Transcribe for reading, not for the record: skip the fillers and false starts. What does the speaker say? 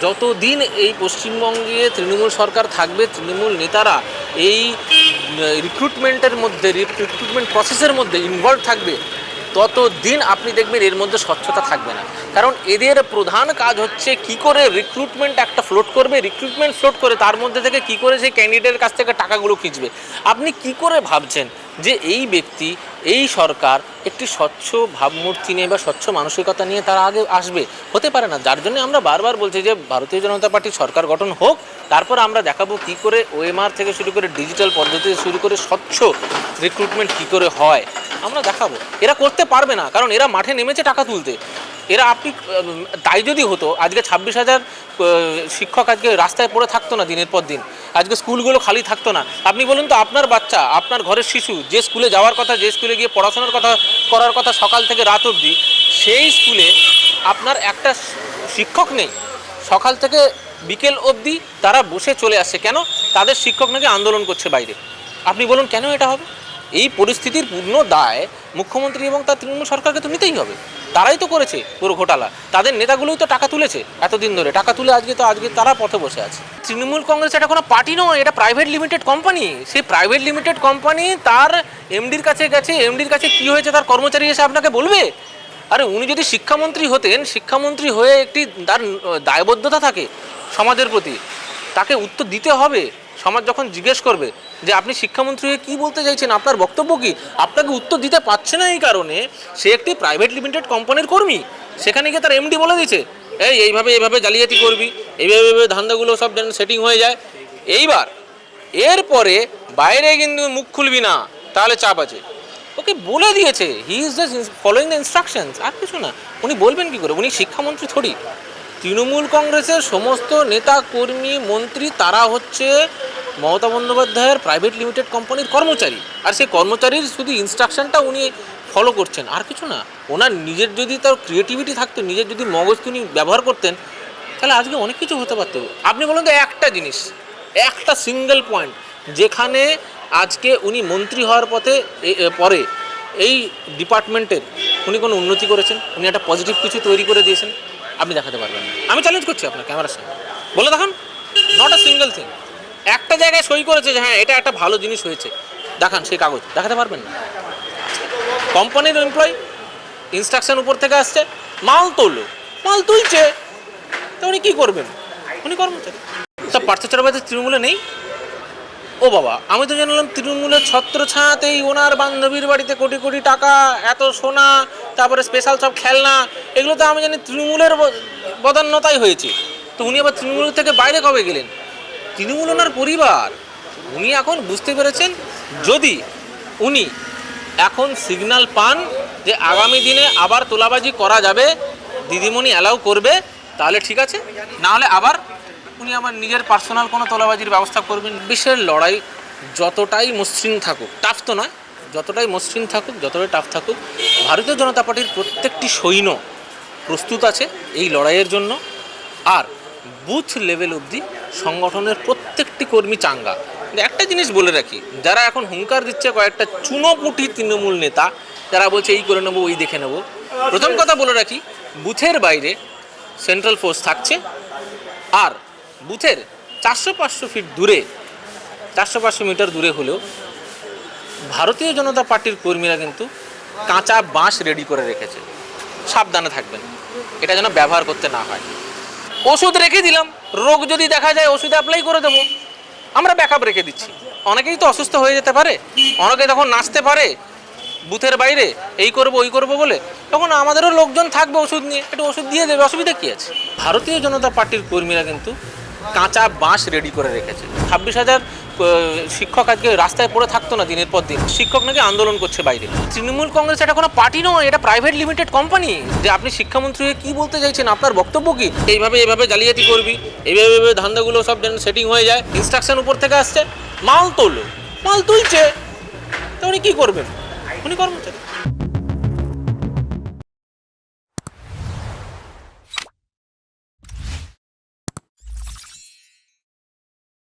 যতদিন এই পশ্চিমবঙ্গে তৃণমূল সরকার থাকবে, তৃণমূল নেতারা এই রিক্রুটমেন্ট প্রসেসের মধ্যে ইনভলভ থাকবে, ততদিন আপনি দেখবেন এর মধ্যে স্বচ্ছতা থাকবে না। কারণ এদের প্রধান কাজ হচ্ছে কি করে রিক্রুটমেন্ট একটা ফ্লোট করবে, রিক্রুটমেন্ট ফ্লোট করে তার মধ্যে থেকে কি করে সেই ক্যান্ডিডেটের কাছ থেকে টাকাগুলো খিঁচবে। আপনি কি করে ভাবছেন যে এই ব্যক্তি, এই সরকার একটি স্বচ্ছ ভাবমূর্তি নিয়ে বা স্বচ্ছ মানসিকতা নিয়ে তারা আগে আসবে? হতে পারে না। যার জন্য আমরা বারবার বলছি যে ভারতীয় জনতা পার্টির সরকার গঠন হোক, তারপর আমরা দেখাবো কি করে ওএমআর থেকে শুরু করে ডিজিটাল পদ্ধতি শুরু করে স্বচ্ছ রিক্রুটমেন্ট কি করে হয় আমরা দেখাবো। এরা করতে পারবে না, কারণ এরা মাঠে নেমেছে টাকা তুলতে। এরা আপনি তাই যদি হতো, আজকে 26,000 শিক্ষক আজকে রাস্তায় পড়ে থাকতো না দিনের পর দিন, আজকে স্কুলগুলো খালি থাকতো না। আপনি বলুন তো, আপনার বাচ্চা, আপনার ঘরের শিশু যে স্কুলে যাওয়ার কথা, যে স্কুলে গিয়ে পড়াশোনার কথা করার কথা সকাল থেকে রাত অবধি, সেই স্কুলে আপনার একটা শিক্ষক নেই। সকাল থেকে বিকেল অবধি তারা বসে চলে আসছে। কেন? তাদের শিক্ষক নাকি আন্দোলন করছে বাইরে। আপনি বলুন কেন এটা হবে? এই পরিস্থিতির পূর্ণ দায় মুখ্যমন্ত্রী এবং তার তৃণমূল সরকারকে তো নিতেই হবে। তারাই তো করেছে পুরো ঘোটালা, তাদের নেতাগুলোই তো টাকা তুলেছে এতদিন ধরে, টাকা তুলে আজকে তারা পথে বসে আছে। তৃণমূল কংগ্রেস এটা কোনো পার্টি নয়, এটা প্রাইভেট লিমিটেড কোম্পানি। সেই প্রাইভেট লিমিটেড কোম্পানি তার এমডির কাছে গেছে, এমডির কাছে কী হয়েছে তার কর্মচারী এসে আপনাকে বলবে? আরে উনি যদি শিক্ষামন্ত্রী হতেন, শিক্ষামন্ত্রী হয়ে একটি তার দায়বদ্ধতা থাকে সমাজের প্রতি, তাকে উত্তর দিতে হবে। সমাজ যখন জিজ্ঞেস করবে যে আপনি শিক্ষামন্ত্রী হয়ে কী বলতে চাইছেন, আপনার বক্তব্য কী, আপনাকে উত্তর দিতে পারছে না এই কারণে সে একটি প্রাইভেট লিমিটেড কোম্পানির কর্মী। সেখানে গিয়ে তার এমডি বলে দিয়েছে এইভাবে জালিয়াতি করবি, এইভাবে ধান্দাগুলো সব সেটিং হয়ে যায়। এরপরে বাইরে কিন্তু মুখ খুলবি না, তাহলে চাপ আছে। ওকে বলে দিয়েছে, he is just following the instructions, আর কিছু না। উনি বলবেন কী করে? উনি শিক্ষামন্ত্রী থোড়ি। তৃণমূল কংগ্রেসের সমস্ত নেতা কর্মী মন্ত্রী তারা হচ্ছে মমতা বন্দ্যোপাধ্যায়ের প্রাইভেট লিমিটেড কোম্পানির কর্মচারী, আর সেই কর্মচারীর শুধু ইনস্ট্রাকশনটা উনি ফলো করছেন, আর কিছু না। ওনার নিজের যদি তার ক্রিয়েটিভিটি থাকতো, নিজের যদি মগজ উনি ব্যবহার করতেন, তাহলে আজকে অনেক কিছু হতে পারত। আপনি বলুন তো একটা জিনিস, একটা সিঙ্গেল পয়েন্ট যেখানে আজকে উনি মন্ত্রী হওয়ার পরে এই ডিপার্টমেন্টের উনি কোনো উন্নতি করেছেন, উনি একটা পজিটিভ কিছু তৈরি করে দিয়েছেন, আপনি দেখাতে পারবেন না। আমি চ্যালেঞ্জ করছি আপনার ক্যামেরার সামনে, বলে দেখান। Not a single thing. একটা জায়গায় সই করেছে যে হ্যাঁ এটা একটা ভালো জিনিস হয়েছে, দেখান সেই কাগজ, দেখাতে পারবেন না। কোম্পানির এমপ্লয়ি, ইনস্ট্রাকশন উপর থেকে আসছে, মাল তুলছে, তো উনি কী করবেন? উনি কর্মচারী। তা পার্থ চট্টোপাধ্যায় তৃণমূলে নেই? ও বাবা, আমি তো জানলাম তৃণমূলের ছত্রছায়াতেই ওনার বান্ধবীর বাড়িতে কোটি কোটি টাকা, এত সোনা, তারপরে স্পেশাল সব খেলনা, এগুলো তো আমি জানি তৃণমূলের বদান্যতাই হয়েছে। তো উনি আবার তৃণমূল থেকে বাইরে কবে গেলেন? তৃণমূল ওনার পরিবার। উনি এখন বুঝতে পেরেছেন, যদি উনি এখন সিগন্যাল পান যে আগামী দিনে আবার তোলাবাজি করা যাবে, দিদিমণি অ্যালাউ করবে, তাহলে ঠিক আছে, নাহলে আবার উনি আমার নিজের পার্সোনাল কোনো তোলাবাজির ব্যবস্থা করবেন। বিশ্বের লড়াই যতটাই মসৃণ থাকুক, টাফ তো নয়, যতটাই মসৃণ থাকুক, যতটাই টাফ থাকুক, ভারতীয় জনতা পার্টির প্রত্যেকটি সৈন্য প্রস্তুত আছে এই লড়াইয়ের জন্য। আর বুথ লেভেল অবধি সংগঠনের প্রত্যেকটি কর্মী চাঙ্গা। একটা জিনিস বলে রাখি, যারা এখন হুঙ্কার দিচ্ছে কয়েকটা চুনোপুটি তৃণমূল নেতা, যারা বলছে এই করে নেবো, ওই দেখে নেবো, প্রথম কথা বলে রাখি, বুথের বাইরে সেন্ট্রাল ফোর্স থাকছে। আর বুথের 400-500 ফিট দূরে, 400-500 মিটার দূরে হলেও ভারতীয় জনতা পার্টির কর্মীরা কিন্তু কাঁচা বাঁশ রেডি করে রেখেছে। সাবধানে থাকবেন, এটা যেন ব্যবহার করতে না হয়। ওষুধ রেখে দিলাম, রোগ যদি দেখা যায় ওষুধ অ্যাপ্লাই করে দেবো, আমরা ব্যাকআপ রেখে দিচ্ছি। অনেকেই তো অসুস্থ হয়ে যেতে পারে, অনেকে তখন নাচতে পারে বুথের বাইরে, এই করবো ওই করবো বলে, তখন আমাদেরও লোকজন থাকবে ওষুধ নিয়ে, একটু ওষুধ দিয়ে দেবে, অসুবিধা কী আছে? ভারতীয় জনতা পার্টির কর্মীরা কিন্তু কাঁচা বাঁশ রেডি করে রেখেছে। 26,000 শিক্ষক আজকে রাস্তায় পড়ে থাকতো না দিনের পর দিন, শিক্ষক নাকি আন্দোলন করছে বাইরে। তৃণমূল কংগ্রেস এটা কোনো পার্টি নয়, এটা প্রাইভেট লিমিটেড কোম্পানি। যে আপনি শিক্ষামন্ত্রী হয়ে কী বলতে চাইছেন, আপনার বক্তব্য কী, এইভাবে জালিয়াতি করবি, এইভাবে ধান্দাগুলো সব সেটিং হয়ে যায়, ইনস্ট্রাকশন উপর থেকে আসছে, মাল তুলছে, তো উনি কী করবেন? উনি কর্মচারী।